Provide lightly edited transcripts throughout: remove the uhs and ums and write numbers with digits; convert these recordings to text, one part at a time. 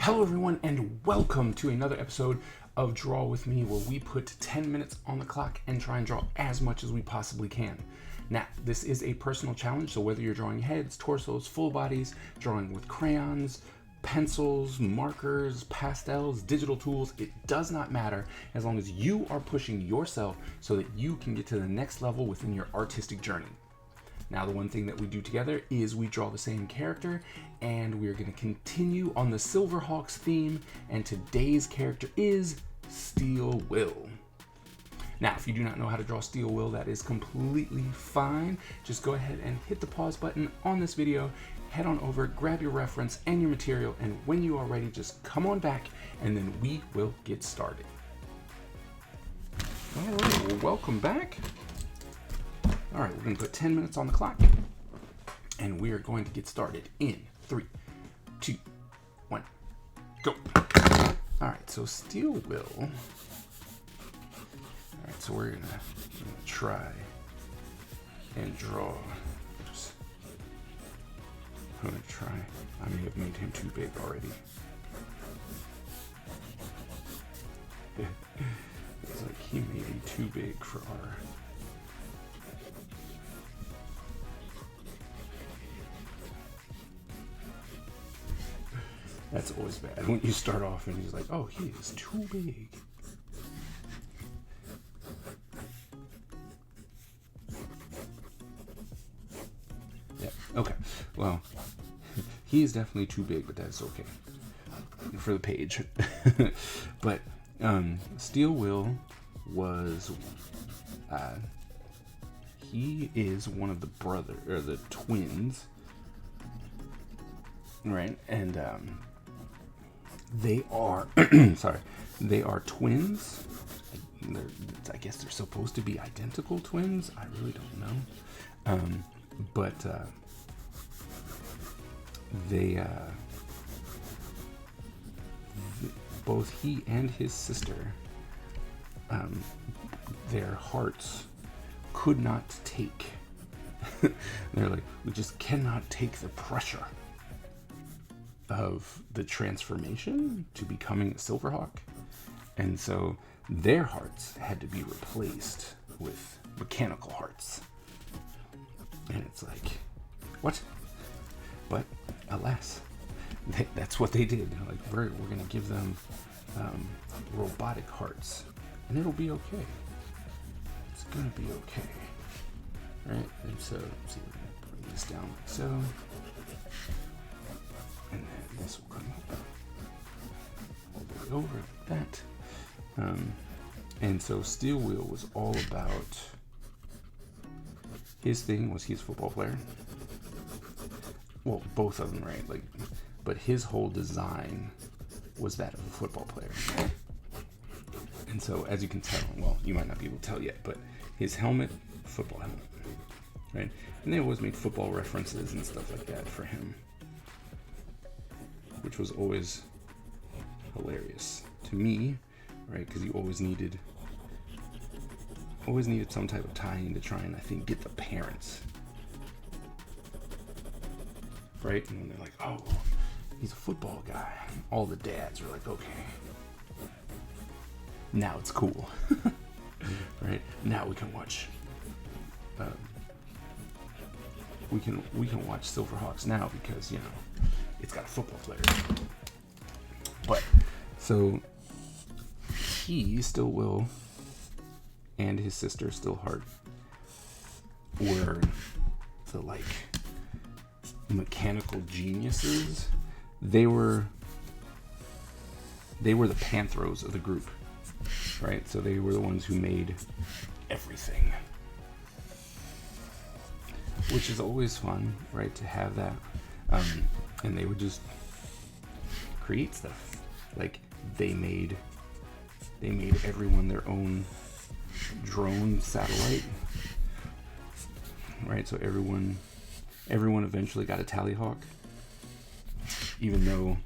Hello everyone and welcome to another episode of Draw With Me, where we put 10 minutes on the clock and try and draw as much as we possibly can. Now, this is a personal challenge, so whether you're drawing heads, torsos, full bodies, drawing with crayons, pencils, markers, pastels, digital tools, it does not matter as long as you are pushing yourself so that you can get to the next level within your artistic journey. Now, the one thing that we do together is we draw the same character, and we're going to continue on the Silverhawks theme, and today's character is Steel Will. Now, if you do not know how to draw Steel Will, that is completely fine. Just go ahead and hit the pause button on this video, head on over, grab your reference and your material, and when you are ready, just come on back, and then we will get started. All right, well, welcome back. All right, we're going to put 10 minutes on the clock, and we are going to get started in 3, 2, 1, go. All right, so Steel Will. All right, so we're gonna try and draw. I'm gonna try. I may have made him too big already. It's like he may be too big for our. That's always bad when you start off and he's like, oh, he is too big. Yeah, okay. Well, he is definitely too big, but that's okay for the page. But Steel Will was, he is one of the twins, right? And they are, they are twins. I guess they're supposed to be identical twins. I really don't know. But they, both he and his sister, their hearts could not take. They're like, we just cannot take the pressure of the transformation to becoming a Silverhawk, and so their hearts had to be replaced with mechanical hearts. And it's like, what? But alas, that's what they did. They're like, we're gonna give them robotic hearts, and it'll be okay. It's gonna be okay, right? And so, let's see, we're gonna bring this down like so. And then this will come up all the way over like that. And so Steel Will was all about, his thing was he's a football player. Well, both of them, right? Like, but his whole design was that of a football player. And so, as you can tell, well, you might not be able to tell yet, but his helmet, football helmet, right? And they always made football references and stuff like that for him, which was always hilarious to me, right? Because you always needed some type of tie-in to try and, I think, get the parents, right? And when they're like, oh, he's a football guy, all the dads are like, okay, now it's cool. Right? Now we can watch we can watch Silverhawks now because, you know, it's got a football player. But so he, Steel Will, and his sister Steelheart were the like mechanical geniuses. They were the Panthros of the group, right? So they were the ones who made everything, which is always fun, right? To have that. And they would just create stuff. Like they made everyone their own drone satellite, right? So everyone eventually got a Tallyhawk, even though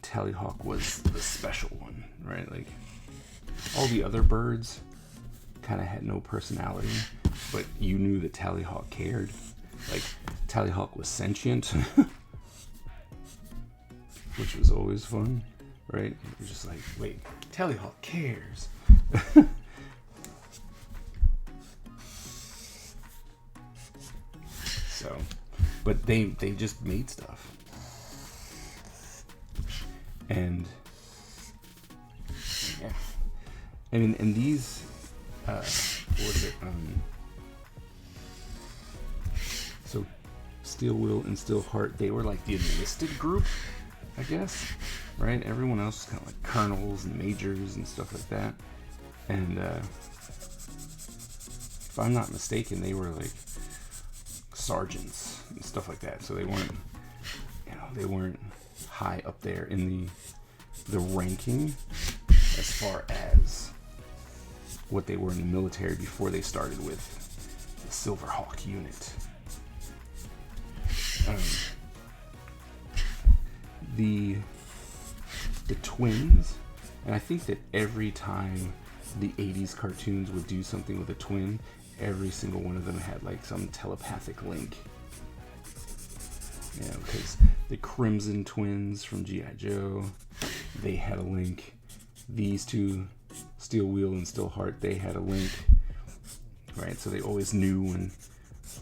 Tallyhawk was the special one, right? Like all the other birds kind of had no personality, but you knew that Tallyhawk cared. Like Tallyhawk was sentient. which was always fun, right? You're just like, wait, Tellyhawk cares. So, but they just made stuff, and yeah, I mean, and these, what was it? So, Steel Will and Steel Heart, they were like the enlisted group, I guess, right? Everyone else was kind of like colonels and majors and stuff like that. And if I'm not mistaken, they were like sergeants and stuff like that. So they weren't, they weren't high up there in the ranking as far as what they were in the military before they started with the Silverhawk unit. The twins, and I think that every time the 80s cartoons would do something with a twin, every single one of them had like some telepathic link. Because the Crimson Twins from G.I. Joe, they had a link. These two, Steel Wheel and Steel Heart, they had a link, right? So they always knew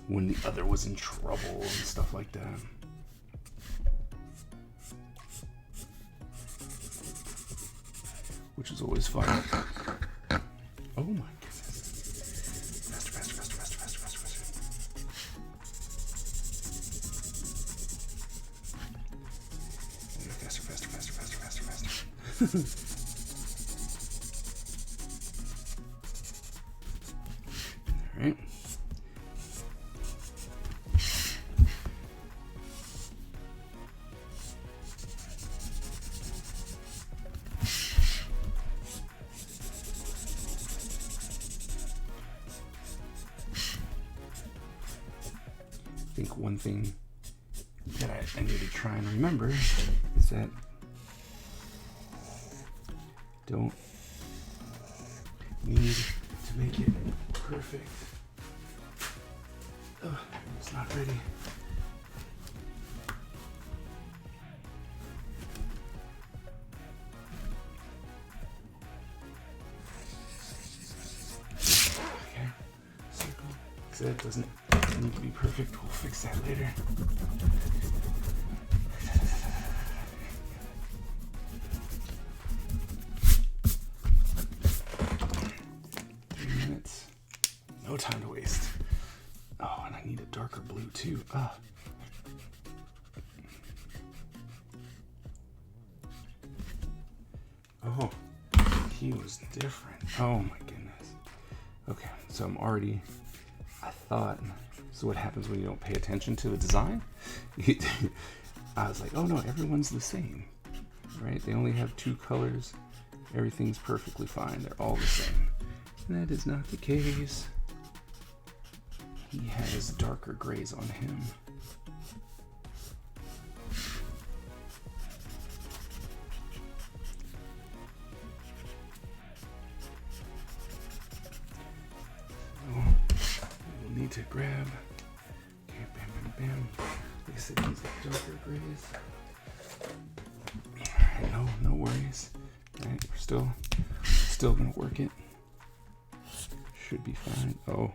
when the other was in trouble and stuff like that. Which is always fun. Oh my goodness. Faster, faster, faster, faster, faster, faster, faster. Faster, faster, faster, faster, faster, faster. All right. I think one thing that I need to try and remember is that don't need to make it perfect. Oh, it's not ready. Okay, circle. So it doesn't need to be perfect. We'll fix that later. No time to waste. Oh, and I need a darker blue too. Oh, he was different. Oh my goodness. Okay, so I thought, so what happens when you don't pay attention to the design? I was like, oh no, everyone's the same, right? They only have two colors. Everything's perfectly fine. They're all the same. And that is not the case. He has darker grays on him. So we'll need to grab. Okay, bam, bam, bam. They said these are darker grays. Alright, no worries. Alright, we're still gonna work it. Should be fine. Oh.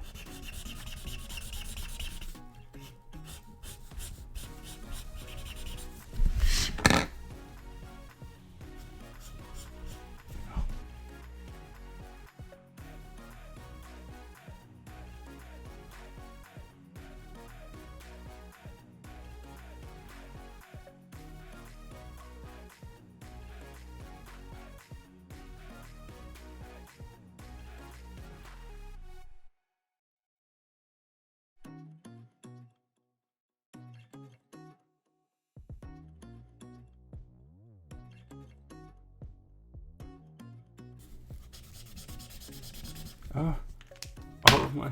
Oh my.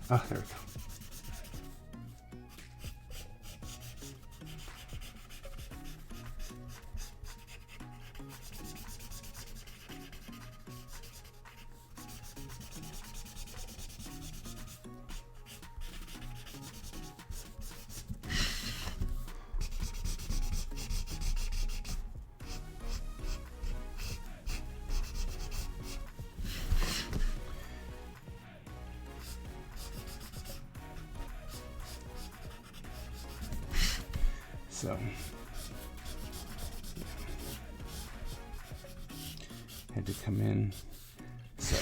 Oh, there we go. So had to come in. So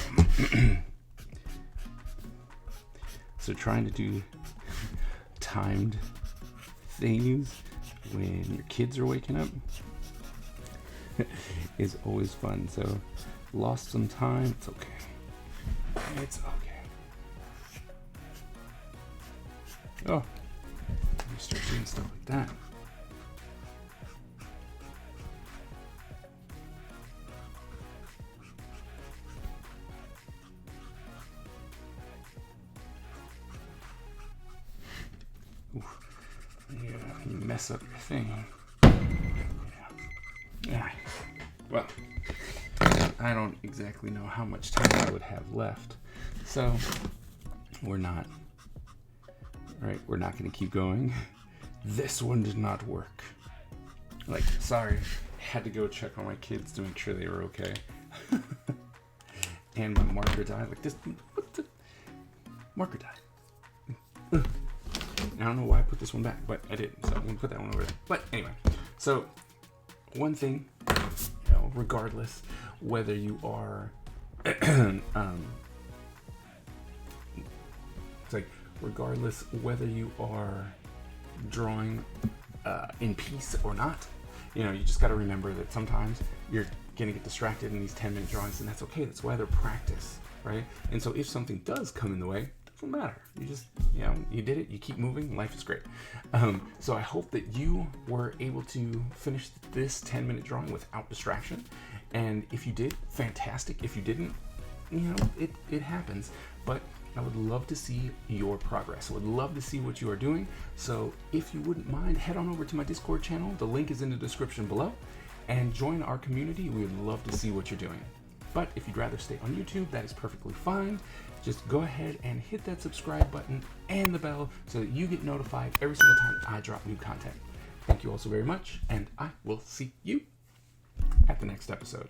so trying to do timed things when your kids are waking up is always fun. So lost some time. It's okay. It's okay. Oh, you start doing stuff like that. Oof. Yeah, you mess up your thing. Yeah. Well, I don't exactly know how much time I would have left, so we're not going to keep going. This one did not work. Like, sorry, had to go check on my kids to make sure they were okay. And my marker died. Like this, what the? Marker died. I don't know why I put this one back, but I didn't, so I'm going to put that one over there. But anyway, so one thing, regardless whether you are, it's like, regardless whether you are drawing in peace or not, you just got to remember that sometimes you're going to get distracted in these 10-minute drawings, and that's okay. That's why they're practice, right? And so if something does come in the way, it doesn't matter. You just, you did it. You keep moving. Life is great. So I hope that you were able to finish this 10-minute drawing without distraction. And if you did, fantastic. If you didn't, it happens. But I would love to see your progress. I would love to see what you are doing. So if you wouldn't mind, head on over to my Discord channel. The link is in the description below. And join our community. We would love to see what you're doing. But if you'd rather stay on YouTube, that is perfectly fine. Just go ahead and hit that subscribe button and the bell so that you get notified every single time I drop new content. Thank you all so very much, and I will see you at the next episode.